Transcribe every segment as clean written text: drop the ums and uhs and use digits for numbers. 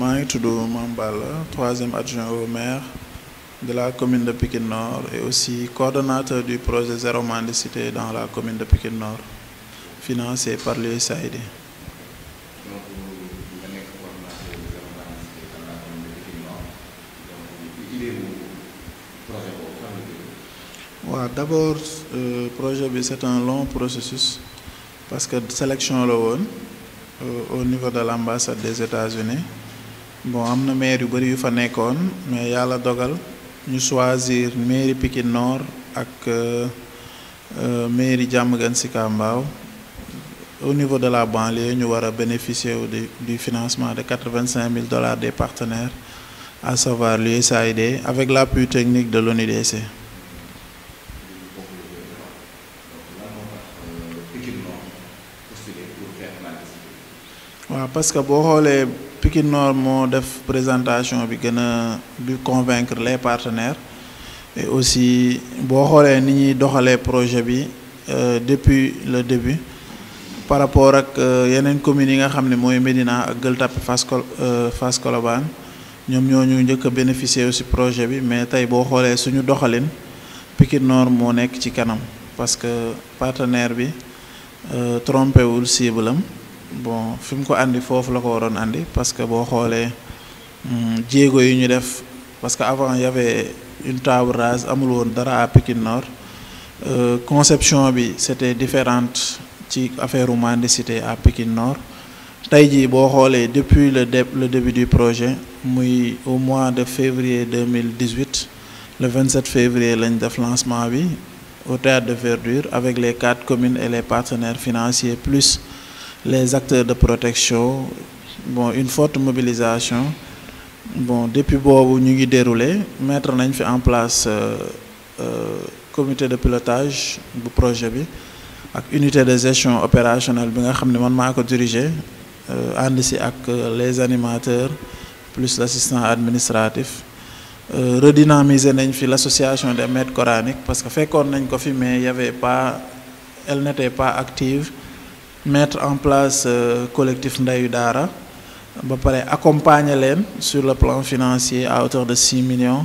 Maa ngi tudd Mame Balla, troisième adjoint au maire de la commune de Pikine Nord et aussi coordonnateur du projet Zéro Mendicité dans la commune de Pikine Nord, financé par l'USAID. Waaw, d'abord projet bi c'est un long processus parce que sélection la woon au niveau de l'ambassade des États-Unis. Bon, am na maire yu bari yu fa nekkoon mais yàlla dogal ñu choisir mairie Pikine Nord ak mairie Diamaguène Sicap Mbao. Au niveau de la banlieue ñu war a bénéficier du financement de $85,000 des partenaires, à savoir l'USAID avec l'appui technique de l'ONUDC. waaw, parce que boo xoolee Pikine Nord moo def présentation bi gën a di convaincre les partenaires et aussi boo xoolee ni ñuy doxalee projet bi depuis le début par rapport ak yeneen communes yi nga xam ne mooy Médina ak Gueule Tapée Fass Colobane ñoom ñoo ñu njëkk a bénéficier aussi projet bi, mais tey boo xoolee suñu doxalin Pikine Nord moo nekk ci kanam parce que partenaire bi trompé wul cible am. Bon, fi mu ko andi foofu la ko waroon andi parce que boo xoolee jéego yi ñu def parce que avant y avait une table rase, amul woon dara à Pikine Nord. Conception bi c'était différente ci affaire mendicité à Pikine Nord. Tey jii boo xoolee depuis le début du projet muy au mois de février 2018, le 27 février lañ def lancement bi au théâtre de Verdure avec les 4 communes et les partenaires financiers plus les acteurs de protection. Bon, une forte mobilisation. Bon, depuis boobu ñu ngi déroulé, mettre nañ fi en place comité de pilotage bu projet bi ak unité de gestion opérationnelle bi nga xam ne man maa ko diriger ànd si ak les animateurs plus l'assistant administratif. Redynamiser nañ fi l'association des maîtres coraniques parce que fekkoon nañ ko fi mais elle n'était pas active. Mettre en place collectif Ndayu Daara ba pare accompagner leen sur le plan financier à hauteur de 6 millions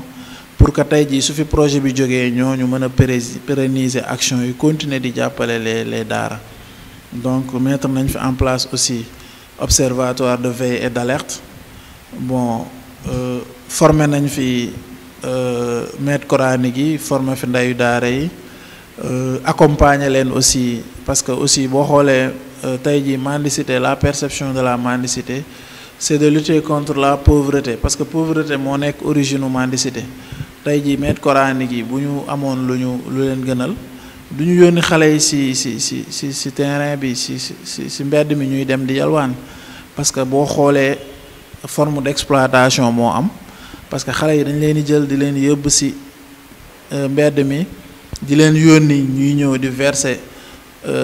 pour que tey jii su fi projet bi jógee ñooñu mën a pérenniser action yi continuer di jàppale les daara. Donc mettre nañ fi en place aussi observatoire de veille et d'alerte. Bon, former nañ fi maître coranique yi, former fi Ndayu Daara yi, accompagner leen aussi parce que aussi boo xoolee tey jii mendicité, la perception de la mendicité c'est de lutter contre la pauvreté parce que pauvreté moo nekk origine mendicité. Tey jii maître coranique yi bu ñu amoon lu leen gënal du ñu yónni xale yi si terrain bi si mbedd mi ñuy dem di yalwaan parce que boo xoolee forme d'exploitation moo am parce que xale yi dañ leen di jël di leen yóbbu si mbedd mi di leen yónni ñuy ñëw di verser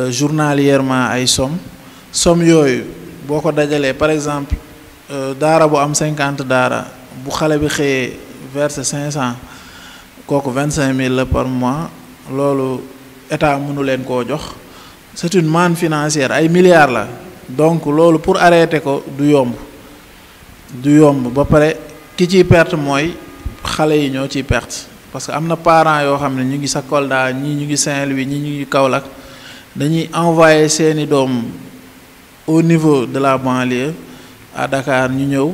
journalièrement ay somme yooyu boo ko dajalee par exemple daara bu am 50 daara bu xale bi xëyee verser 500 kooku 25 000 la par mois, loolu état mënu leen koo jox. C'est une manne financière, ay milliards la. Donc loolu pour arrêter ko du yomb ba pare ki ciy perte mooy xale yi ñoo ciy perte parce que am na parents yoo xam ne ñu ngi sa Kolda ñii ñu ngi Saint-Louis ñii ñu ngi Kaolack dañuy envoyer seeni doom au niveau de la banlieue à Dakar ñu ñëw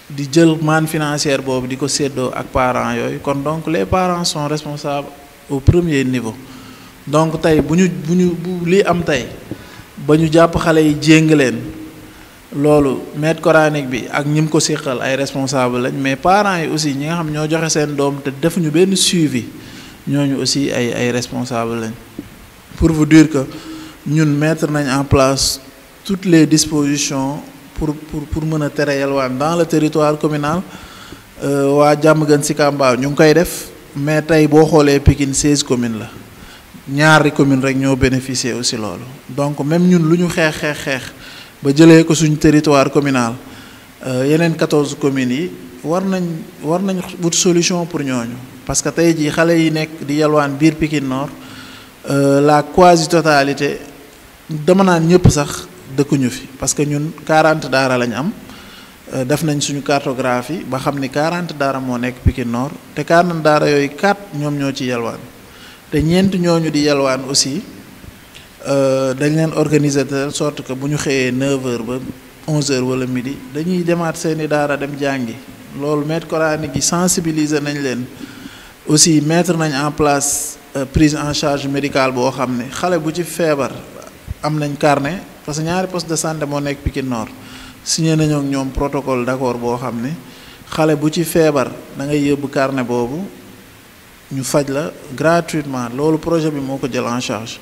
di jël manne financière boobu di ko séddoo ak parents yooyu kon donc les parents sont responsables au premier niveau. Donc tey bu lii am tey ba ñu jàpp xale yi jéng leen loolu maître coranique bi ak ñi mu ko séqal ay responsable lañ mais parents yi aussi ñi nga xam ñoo joxe seen doom te defuñu benn suivi ñooñu aussi ay responsable lañ. Pour vous dire que ñun mettre nañ en place toutes les dispositions pour mën a tere yalwaan dans le territoire communal. Waa Diamaguène Sicap Mbao ñu ngi koy def mais tey boo xoolee Pikine 16 communes la ñaari commune rek ñoo bénéficier aussi loolu donc même ñun lu ñu xeex ba jëlee ko suñu territoire communal yeneen 14 communes yi war nañ wut solution pour ñooñu parce que tey jii xale yi nekk di yalwaan biir Pikine Nord la quasi totalité dama naan ñëpp sax dëkkuñu fi parce que ñun 40 daara lañ am def nañ suñu cartographie ba xam ni 40 daara moo nekk Pikine Nord te 40 daara yooyu 4 ñoom ñoo ci yalwaan te ñeent ñooñu di yalwaan aussi dañ leen organiser de sorte que bu ñu xëyee 9h ba 11h wala midi dañuy demaat seeni daara dem jàngi loolu maître coranique yi sensibiliser nañ leen aussi mettre nañ en place prise en charge médicale boo xam ne xale bu ci feebar am nañ carnet parce que ñaari poste de santé moo nekk Pikine Nord signé nañoo ak ñoom protocole d'accord boo xam ne xale bu ci feebar da ngay yóbbu carnet boobu ñu faj la gratuitement loolu projet bi moo ko jël en charge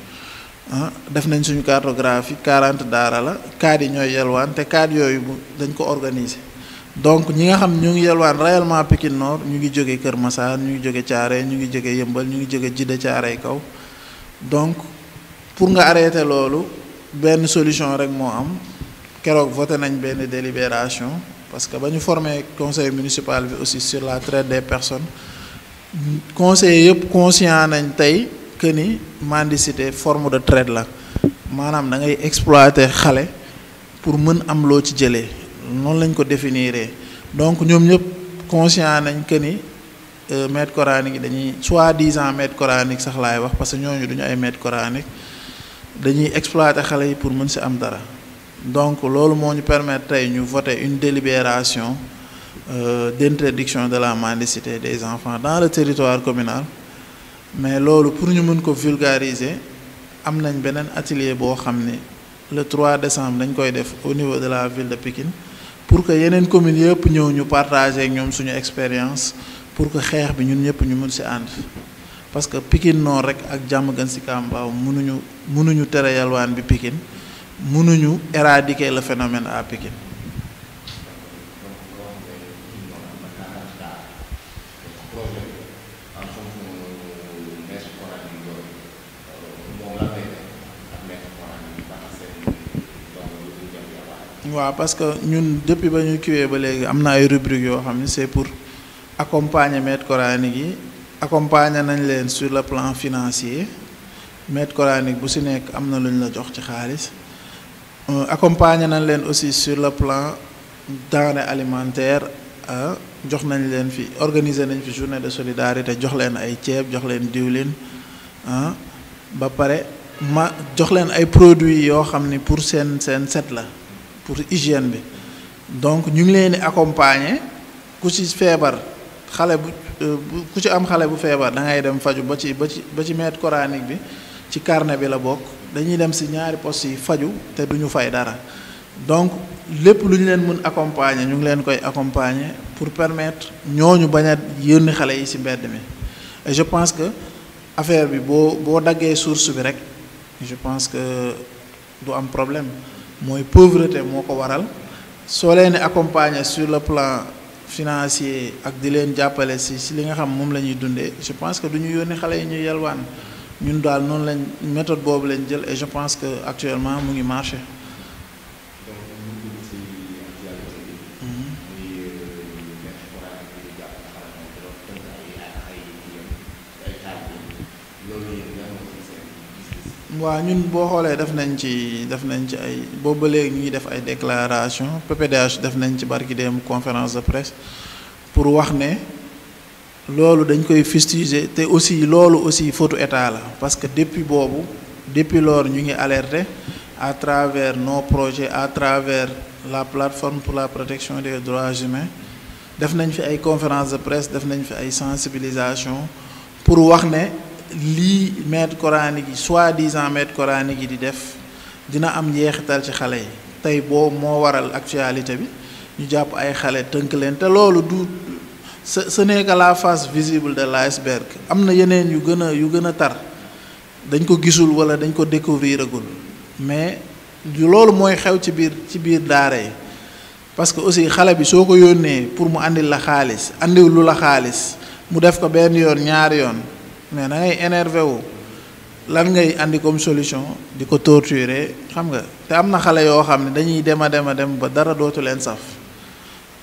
def nañ suñu cartographie 40 daara la cadre yi ñooy yelwaan te cadre yooyu dañ ko organiser donc ñi nga xam ñu ngi yelwaan réellement Pikine Nord ñu ngi jóge Kër Massar ñu ngi jóge Thiaroye ñu ngi jóge Yëmbal ñu ngi jóge Djiddah Thiaroye Kaw donc pour nga arrêter loolu benn solution rek moo am keroog voté nañ benn délibération parce que ba ñu formé conseil municipal bi aussi sur la traite des personnes conseillers yëpp conscient nañ tey que ni mendicité forme de traite la maanaam da ngay exploiter xale pour mën am loo ci jëlee noonu lañ ko définiree donc ñoom ñëpp conscient nañ que ni maître coranique yi dañuy soi-disant maître coranique sax laay wax parce que ñooñu duñu ay maître coranique dañuy exploiter xale yi pour mën si am dara donc loolu moo ñu permettre tey ñu voter une délibération d'interdiction de la mendicité des enfants dans le territoire communal mais loolu pour ñu mën ko vulgariser am nañ beneen atelier boo xam ne le 3 décembre dañ koy def au niveau de la ville de Pikine pour que yeneen communes yëpp ñëw ñu partager ak ñoom suñu expérience pour que xeex bi ñun ñëpp ñu mën si ànd parce que Pikine Nord rek ak Diamaguène Sicap Mbao mënuñu tere yalwaan bi Pikine mënuñu éradiquer le phénomène à Pikine. waaw parce que ñun depuis ba ñu kiwee ba léegi am na ay rubriques yoo xam ne c'est pour accompagner maître coranique yi accompagner nañ leen sur le plan financier maître coranique bu si nekk am na lu ñu la jox ci xaalis accompagner nañ leen aussi sur le plan denrée alimentaire jox nañ leen fi organiser nañ fi journée de solidarité jox leen ay ceeb jox leen diwlin ba pare jox leen ay produits yoo xam ni pour seen set la pour hygiène bi donc ñu ngi leen di accompagner ku ci feebar xale bu ku ci am xale bu feebar da ngay dem faju ba ci maître coranique bi ci carnet bi la bokk dañuy dem ci ñaari postes yi faju te duñu fay dara donc lépp lu ñu leen mën accompagner ñu ngi leen koy accompagner pour permettre ñooñu bañ a yónni xale yi ci mbedd mi et je pense que affaire bi boo daggee source bi rek je pense que du am problème mooy pauvreté moo ko waral soo leen accompagner sur le plan financier ak di leen jàppale ci li nga xam moom la ñuy dundee je pense que du ñu yónni xale yi ñuy yalwaan ñun daal noonu lañ méthode boobu lañ jël et je pense que actuellement mu ngi marché. waaw ñun boo xoolee def nañ ci ay boobu ba léegi ñu ngi def ay déclaration PPDH def nañ ci barki dem conférence de presse pour wax ne loolu dañ koy fustiger te aussi loolu aussi faute état la parce que depuis lors ñu ngi alerter à travers nos projets à travers la plateforme pour la protection des droits humains def nañ fi ay conférence de presse def nañ fi ay sensibilisation pour wax ne lii maître coranique yi soi-disant maître coranique yi di def dina am njeexital ci xale yi tey boobu moo waral actualité bi ñu jàpp ay xale tënk leen te loolu du ce n'est que la face visible de l'iceberg am na yeneen yu gën a tar dañ ko gisul wala dañ ko découvrir agul mais loolu mooy xew ci biir daara yi parce que aussi xale bi soo ko yónnee pour mu andil la xaalis andiwul lu la xaalis mu def ko benn yoon ñaari yoon mais da ngay énervé wu lan ngay andi comme solution di ko torturer xam nga te am na xale yoo xam ne dañuy dem a dem ba dara dootu leen saf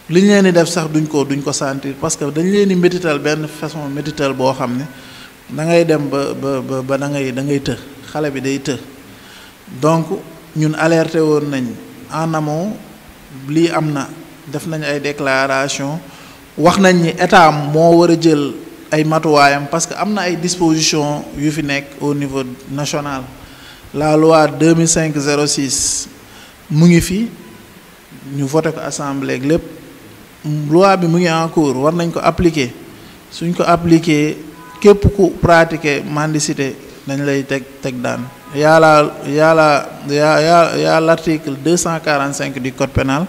li ñu leen di def sax duñ ko sentir parce que dañ leen di métital benn façon métital boo xam ne da ngay dem ba da ngay të xale bi day të donc ñun alerté woon nañ en amont lii am na def nañ ay déclaration wax nañ ni état moo war a jël ay matuwaayam parce que am na ay dispositions yu fi nekk au niveau national la loi 2005-06 mu ngi fi ñu voté ko assemblée ak lépp loi bi mu ngi en cours war nañ ko appliquer suñ ko appliquer képp ku pratiquer mendicité dañ lay teg daan y a l'article 245 du code pénal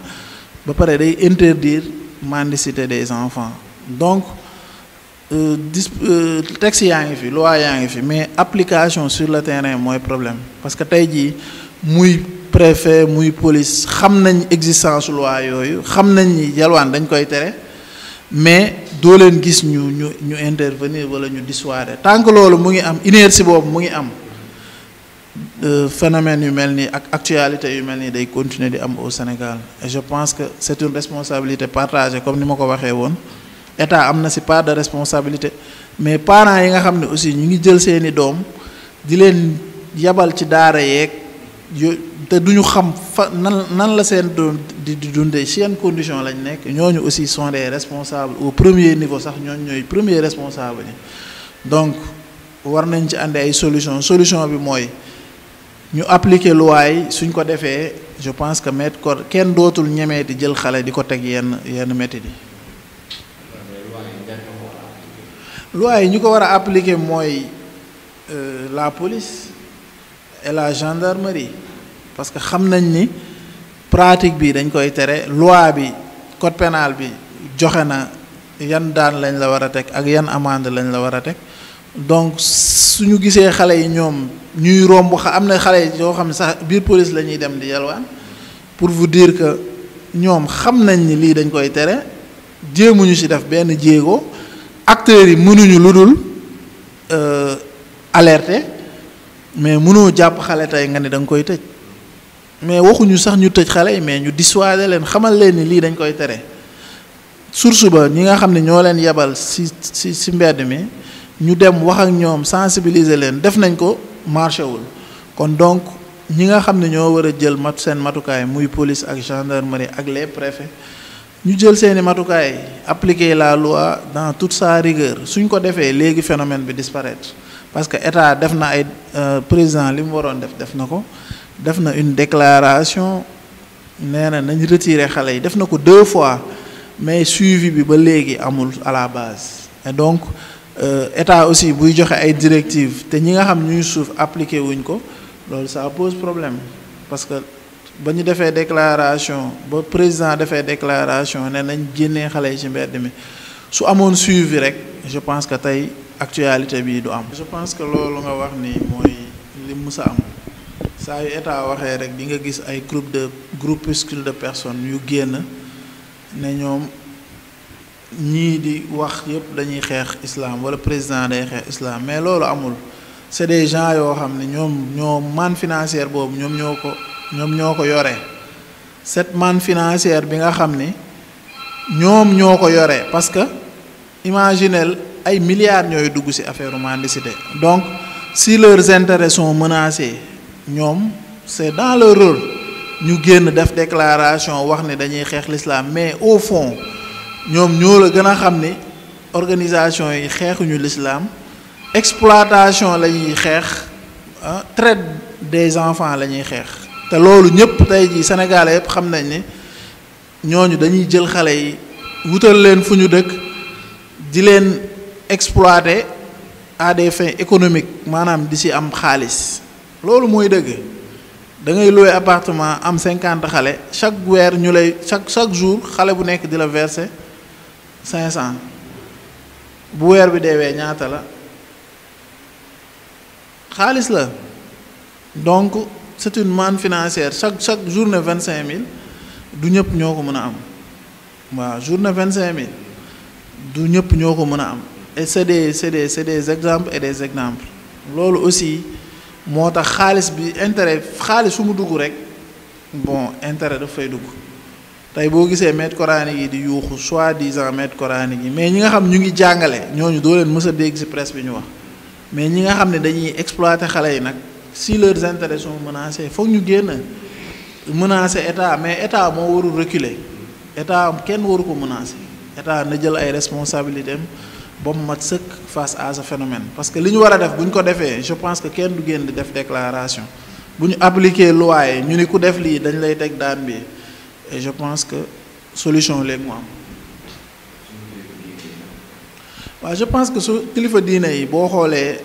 ba pare day interdire mendicité des enfants donc texte yaa ngi fi loi yaa ngi fi mais application sur le terrain mooy problème parce que tey jii muy préfet muy police xam nañ existence loi yooyu xam nañ ni yalwaan dañ koy tere mais doo leen gis ñu intervenir wala ñu dissuader tant que loolu mu ngi am inertie boobu mu ngi am phénomène yu mel nii ak actualité yu mel nii day continuer di am au Sénégal et je pense que c'est une responsabilité partagée comme ni ma ko waxee woon état am na ci part de responsabilité mais parents yi nga xam ne aussi ñu ngi jël seeni doom di leen yabal ci daara yeeg te duñu xam fa nan la seen doom di dundee ci yenn condition lañ nekk ñooñu aussi sont des responsables au premier niveau sax ñooñu ñooy premier responsable yi donc war nañ ci andi ay solution bi mooy ñu appliquer loi yi suñ ko defee je pense que mettre ko kenn dootul ñemee di jël xale di ko teg yenn métti yi loi yi ñu ko war a appliquer mooy la police et la gendarmerie parce que xam nañ ni pratique bi dañ koy tere loi bi code pénal bi joxe na yan daan lañ la war a teg ak yan amende lañ la war a teg donc suñu gisee xale yi ñoom ñuy romb am na xale yoo xam ne sax biir police la ñuy dem di yalwaan pour vous dire que ñoom xam nañ ni lii dañ koy tere jéemuñu ci def benn jéego acteurs yi mënuñu lu dul alerter mais mënoo jàpp xale tey nga ne da nga koy tëj mais waxuñu sax ñu tëj xale yi mais ñu dissuader leen xamal leen ni lii dañ koy tere source ba ñi nga xam ne ñoo leen yebal ci mbedd mi ñu dem wax ak ñoom sensibiliser leen def nañ ko marché wul kon donc ñi nga xam ne ñoo war a jël seen matukaay muy police ak gendarmerie ak les préfets ñu jël seeni matukaay appliquer la loi dans toute sa rigueur suñ ko defee léegi phénomène bi disparaître parce que état def na ay président li mu waroon def na ko def na une déclaration nee na nañ retirer xale yi def na ko 2 fois mais suivi bi ba léegi amul à la base et donc état aussi buy joxe ay directives te ñi nga xam ñuy suuf appliqué wuñ ko loolu ça pose problème parce que ba ñu defee déclaration ba président defee déclaration ne nañ génnee xale yi ci mbedd mi su amoon suivi rek je pense que tey actualité bi du am. je pense que loolu nga wax ni mooy li musa am saa yu état waxee rek di nga gis ay groupuscule de personnes yu génn ne ñoom ñii di wax yëpp dañuy xeex islam wala président day xeex islam mais loolu amul c'est des gens yoo xam ne ñoo manne financière boobu ñoom ñoo ko yore cette manne financière bi nga xam ni ñoom ñoo ko yore parce que imaginez ay milliards ñooy dugg ci affaire mendicité donc si leurs intérêts sont menacés ñoom c'est dans leur rôle ñu génn def déclaration wax ne dañuy xeex l'islam mais au fond ñoom ñoo la gën a xam ni organisation yi xeexuñu l'islam exploitation la ñuy xeex traite des enfants la ñuy xeex te loolu ñëpp tey jii Sénégalais yëpp xam nañ ni ñooñu dañuy jël xale yi wutal leen fu ñu dëkk di leen exploiter à des fins économiques maanaam di ci am xaalis loolu mooy dëgg da ngay louer appartement am 50 xale chaque weer ñu lay chaque jour xale bu nekk di la verser 500 bu weer bi deewee ñaata la xaalis la donc c'est une manne financière chaque journée 25000 du ñëpp ñoo ko mën a am waaw journée 25000 du ñëpp ñoo ko mën a am et c'est des exemples et des exemples loolu aussi moo tax xaalis bi intérêt xaalis fu mu dugg rek bon intérêt daf fay dugg tey boo gisee maître coranique yi di yuuxu soi-disant maître coranique yi mais ñi nga xam ñu ngi jàngale ñooñu doo leen mës a dégg ci presse bi ñu wax mais ñi nga xam ne dañuy exploiter xale yi nag si leurs intérêts sont menacés foog ñu génn menacer état mais état moo warul reculer état kenn waru ko menacer état na jël ay responsabilités am ba mu mat sëkk face à ce phénomène parce que li ñu war a def bu ñu ko defee je pense que kenn du génn di def déclaration bu ñu appliquer loi yi ñu ni ku def lii dañ lay teg daan bi et je pense que solution léegi mu am waaw je pense que su kilifa diine yi boo xoolee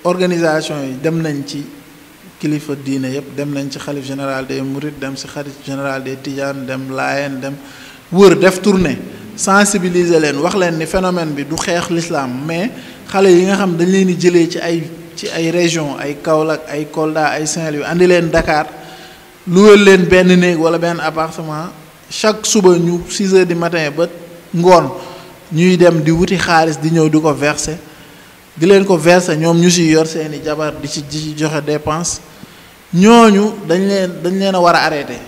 organisation yi dem nañ ci kilifa diine yëpp dem nañ ci xalif général des Mourides dem ci xalif général des Tidiane dem Laayeen dem wër def tournée sensibiliser leen wax leen ni phénomène bi du xeex l'islam mais xale yi nga xam dañ leen di jëlee ci ay région ay Kaolack ay Kolda ay Saint-Louis andi leen Dakar luwal leen benn néeg wala benn appartement chaque suba ñu 6 heures du matin ba ngoon ñuy dem di wuti xaalis di ñëw di ko verser di leen ko verser ñoom ñu si yor seeni jabar di ci joxe dépense ñooñu dañ leen a war a arrêter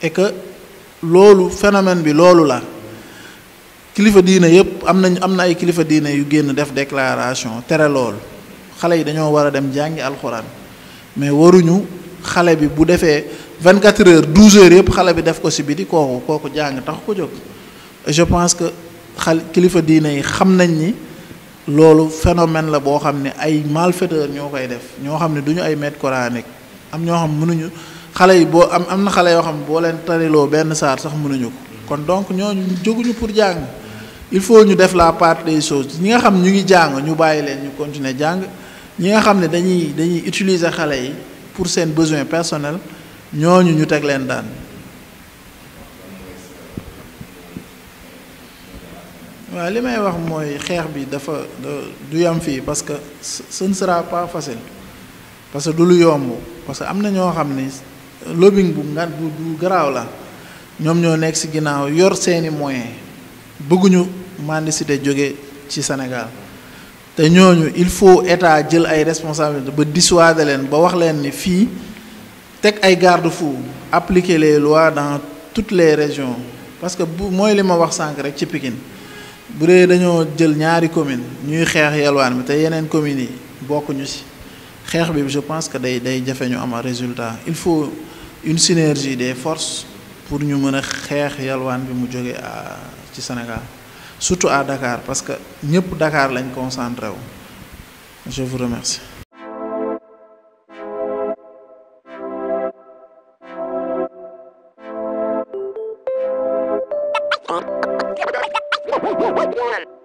et que loolu phénomène bi loolu la kilifa diine yëpp am na ay kilifa diine yu génn def déclaration tere loolu xale yi dañoo war a dem jàngi alxuraan mais waruñu xale bi bu defee 24 heures 12 heures yëpp xale bi def ko si biti kooku jàng tax ko jóg je pense que kilifa diine yi xam nañ ni loolu phénomène la boo xam ne ay malfaiteurs ñoo koy def ñoo xam ne du ñu ay maître coranique am ñoo xam mënuñu xale yi boo am na xale yoo xam boo leen tariloo benn saar sax mënuñu ko kon donc ñooñu jóguñu pour jàng il faut ñu def la part des choses ñi nga xam ñu ngi jàng ñu bàyyi leen ñu continuer jàng ñi nga xam ne dañuy utiliser xale yi pour seen besoin personnel ñooñu ñu teg leen daan. waaw li may wax mooy xeex bi du yam fii parce que ce ne sera pas facile parce que du lu yomb parce que am na ñoo xam ni lobbying bu garaaw la ñoom ñoo nekk ci ginnaaw yor seeni moyens bëgguñu mendicité jóge ci Sénégal te ñooñu il faut état jël ay responsabilités ba dissuader leen ba wax leen ni fii teg ay garde-fous appliquer les lois dans toutes les régions parce que mooy li ma wax sànq rek ci Pikine bu dee dañoo jël ñaari commune ñuy xeex yelwaan bi te yeneen communes yi bokkuñu ci xeex bi je pense que day jafe ñu am résultat il faut une synergie des forces pour ñu mën a xeex yelwaan bi mu jóge ci Sénégal surtout à Dakar parce que ñëpp Dakar lañ concentré wu. Je vous remercie. One.